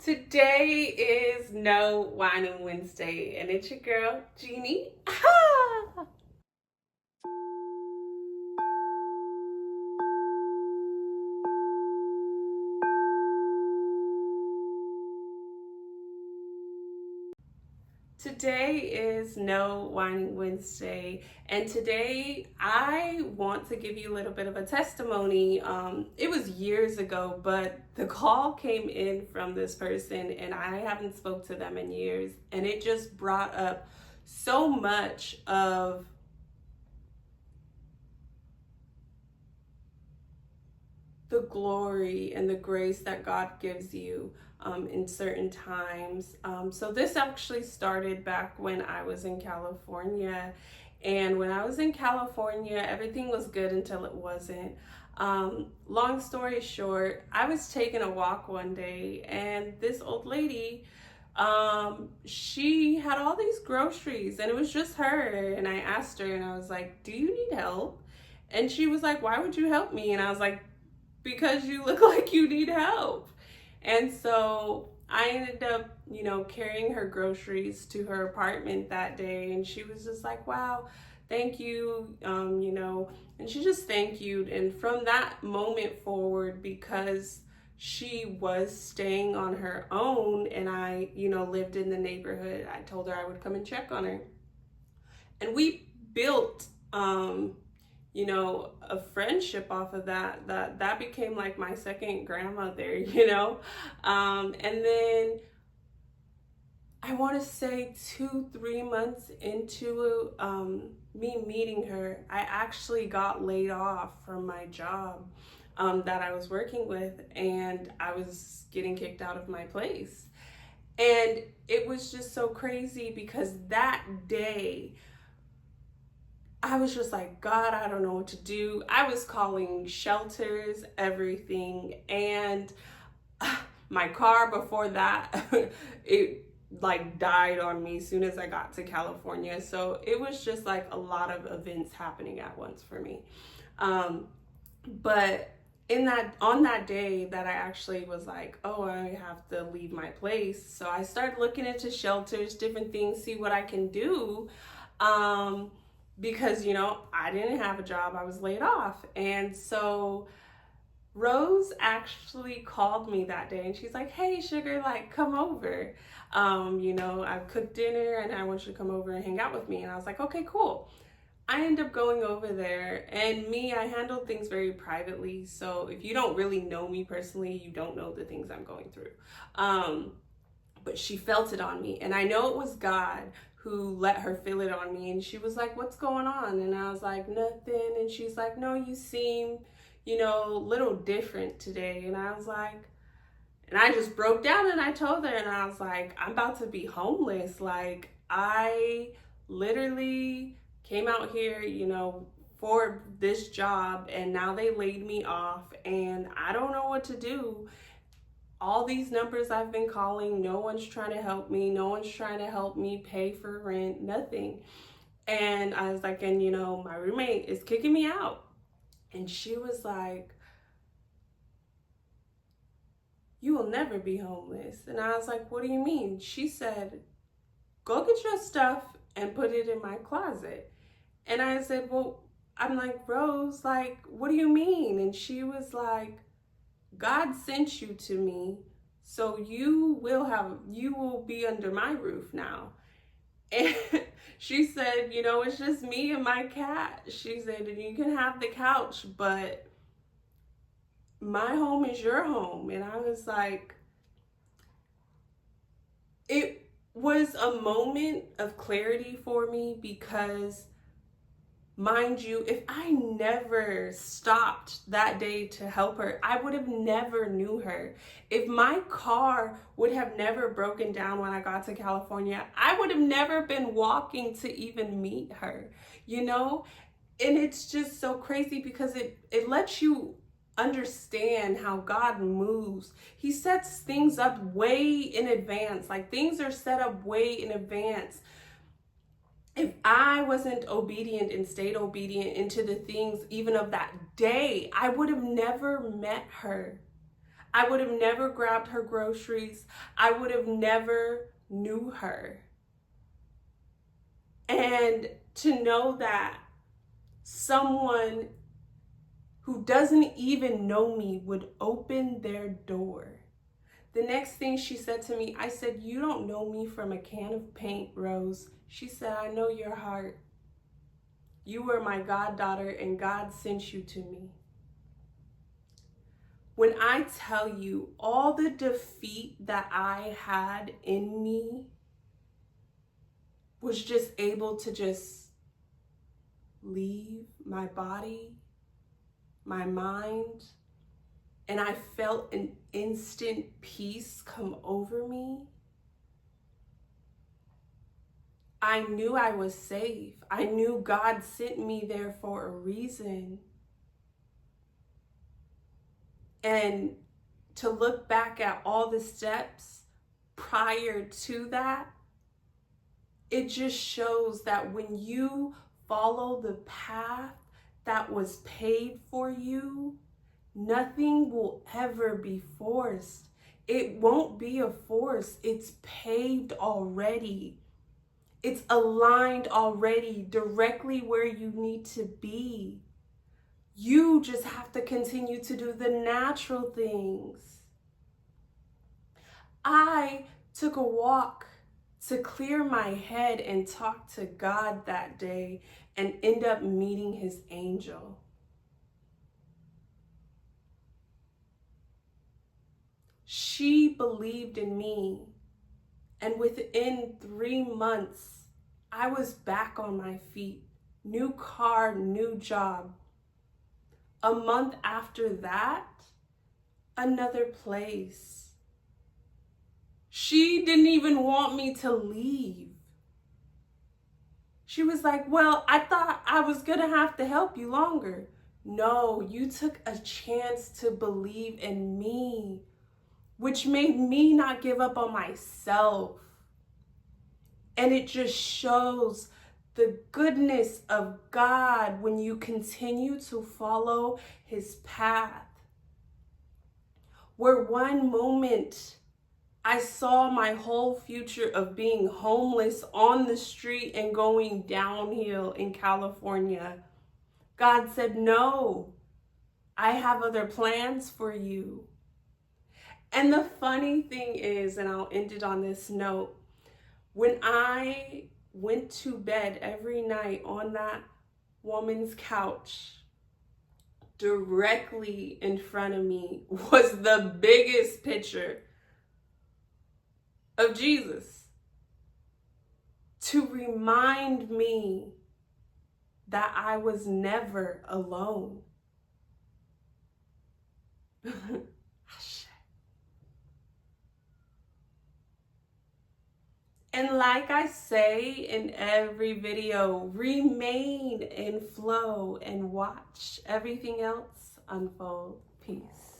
Today is No Whining Wednesday, and it's your girl, Jeannie. Today is No Whining Wednesday, and today I want to give you a little bit of a testimony. It was years ago, but the call came in from this person, and I haven't spoke to them in years, and it just brought up so much of the glory and the grace that God gives you in certain times. So this actually started back when I was in California. And when I was in California, everything was good until it wasn't. Long story short, I was taking a walk one day and this old lady, she had all these groceries and it was just her. And I asked her and I was like, "Do you need help?" And she was like, "Why would you help me?" And I was like, "Because you look like you need help." And so I ended up, carrying her groceries to her apartment that day. And she was just like, "Wow, thank you." And she just thanked you. And from that moment forward, because she was staying on her own and I, lived in the neighborhood, I told her I would come and check on her. And we built, a friendship off of that became like my second grandmother. And then I want to say 2-3 months into me meeting her, I actually got laid off from my job that I was working with, and I was getting kicked out of my place. And it was just so crazy because that day I was just like, "God, I don't know what to do." I was calling shelters, everything. And my car before that, it like died on me as soon as I got to California. So it was just like a lot of events happening at once for me. But on that day that I actually was like, "Oh, I have to leave my place." So I started looking into shelters, different things, see what I can do. Because I didn't have a job, I was laid off. And so Rose actually called me that day and she's like, "Hey sugar, like come over. I cooked dinner and I want you to come over and hang out with me." And I was like, "Okay, cool." I end up going over there, and I handled things very privately. So if you don't really know me personally, you don't know the things I'm going through. But she felt it on me, and I know it was God who let her feel it on me. And she was like, "What's going on?" And I was like, "Nothing." And she's like, "No, you seem, a little different today." And I was like, and I just broke down and I told her, and I was like, "I'm about to be homeless. Like, I literally came out here, for this job, and now they laid me off, and I don't know what to do. All these numbers I've been calling, no one's trying to help me. No one's trying to help me pay for rent, nothing." And I was like, "And my roommate is kicking me out." And she was like, "You will never be homeless." And I was like, "What do you mean?" She said, "Go get your stuff and put it in my closet." And I said, "Well," I'm like, "Rose, like, what do you mean?" And she was like, "God sent you to me, so you will be under my roof now." And she said, "It's just me and my cat." She said, "And you can have the couch, but my home is your home." And I was like, it was a moment of clarity for me because, mind you, if I never stopped that day to help her, I would have never knew her. If my car would have never broken down when I got to California, I would have never been walking to even meet her, And it's just so crazy because it lets you understand how God moves. He sets things up way in advance. Like, things are set up way in advance. If I wasn't obedient and stayed obedient into the things even of that day, I would have never met her. I would have never grabbed her groceries. I would have never knew her. And to know that someone who doesn't even know me would open their door. The next thing she said to me, I said, "You don't know me from a can of paint, Rose." She said, "I know your heart. You were my goddaughter and God sent you to me." When I tell you all the defeat that I had in me was just able to just leave my body, my mind, and I felt an instant peace come over me. I knew I was safe. I knew God sent me there for a reason. And to look back at all the steps prior to that, it just shows that when you follow the path that was paved for you, nothing will ever be forced. It won't be a force. It's paved already. It's aligned already directly where you need to be. You just have to continue to do the natural things. I took a walk to clear my head and talk to God that day and end up meeting his angel. She believed in me, and within 3 months, I was back on my feet. New car, new job. A month after that, another place. She didn't even want me to leave. She was like, "Well, I thought I was gonna have to help you longer." No, you took a chance to believe in me, which made me not give up on myself. And it just shows the goodness of God when you continue to follow his path. Where one moment I saw my whole future of being homeless on the street and going downhill in California, God said, "No, I have other plans for you." And the funny thing is, and I'll end it on this note, when I went to bed every night on that woman's couch, directly in front of me was the biggest picture of Jesus to remind me that I was never alone. And like I say in every video, remain in flow and watch everything else unfold. Peace.